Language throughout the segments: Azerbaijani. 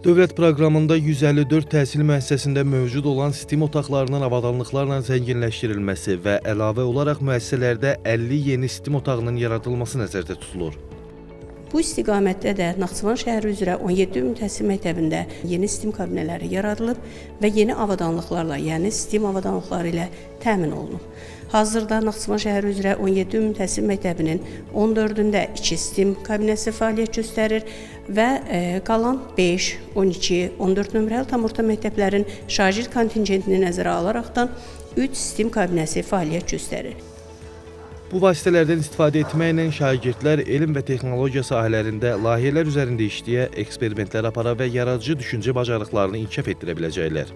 Dövlət proqramında 154 təhsil müəssisəsində mövcud olan STEAM otaqlarının avadanlıqlarla zənginləşdirilməsi və əlavə olaraq müəssisələrdə 50 yeni STEAM otağının yaradılması nəzərdə tutulur. Bu istiqamətdə də Naxçıvan şəhəri üzrə 17 ümumi təhsil məktəbində yeni STEAM kabinələri yaradılıb və yeni avadanlıqlarla, yəni STEAM avadanlıqları ilə təmin olunub. Hazırda Naxçıvan şəhəri üzrə 17 ümumi təhsil məktəbinin 14-ündə 2 STEAM kabinəsi fəaliyyət göstərir və qalan 5, 12, 14 nömrəli tam orta məktəblərin şagird kontingentini nəzərə alaraqdan 3 STEAM kabinəsi fəaliyyət göstərir. Bu vasitələrdən istifadə etməklə şagirdlər elm və texnologiya sahələrində layihələr üzərində işləyə, eksperimentlər apara və yaradıcı düşüncə bacarıqlarını inkişaf etdirə biləcəklər.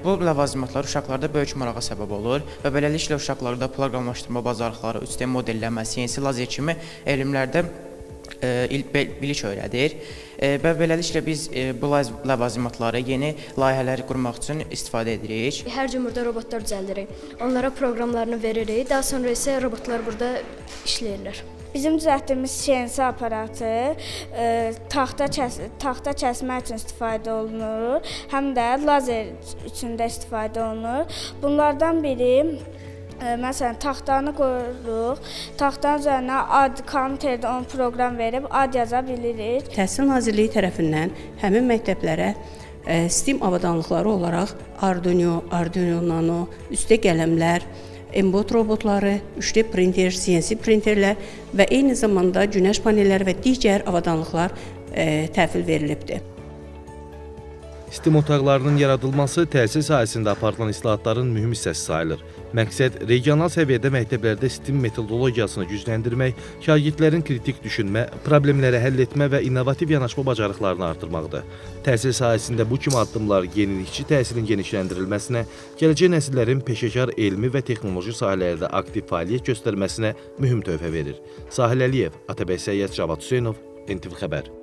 Bu ləvazimatlar uşaqlarda böyük marağa səbəb olur və beləliklə uşaqlarda proqramlaşdırma bacarıqları, 3D modelləmə, CNC lazer kimi elmlərdə bilik öyrədir və beləliklə biz bu ləvazimatları yeni layihələri qurmaq üçün istifadə edirik. Hər cümürdə robotlar düzəldirik, onlara proqramlarını veririk, daha sonra isə robotlar burada işləyirlər. Bizim düzəltdiyimiz CNC aparatı taxta kəsmək üçün istifadə olunur, həm də lazer üçün də istifadə olunur. Bunlardan biri məsələn, taxtanı qoyuruq, taxtanın üzərinə ad, kompüterdə onu proqram verib ad yaza bilirik. Təhsil Nazirliyi tərəfindən həmin məktəblərə STEAM avadanlıqları olaraq Arduino Nano, üstə qələmlər, Embot robotları, 3D printer, CNC printerlər və eyni zamanda günəş panelləri və digər avadanlıqlar təhvil verilibdir. STEAM otaqlarının yaradılması təhsil sahəsində aparılan islahatların mühüm hissəsi sayılır. Məqsəd regional səviyyədə məktəblərdə STEAM metodologiyasını gücləndirmək, şagirdlərin kritik düşünmə, problemləri həll etmə və innovativ yanaşma bacarıqlarını artırmaqdır. Təhsil sahəsində bu kimi addımlar yenilikçi təhsilin genişləndirilməsinə, gələcək nəsillərin peşəkar elmi və texnoloji sahələrdə aktiv fəaliyyət göstərməsinə mühüm töhfə verir. Sahil Əliyev, Atabək Səyyad, Cavad Hüseynov, NTV Xəbər.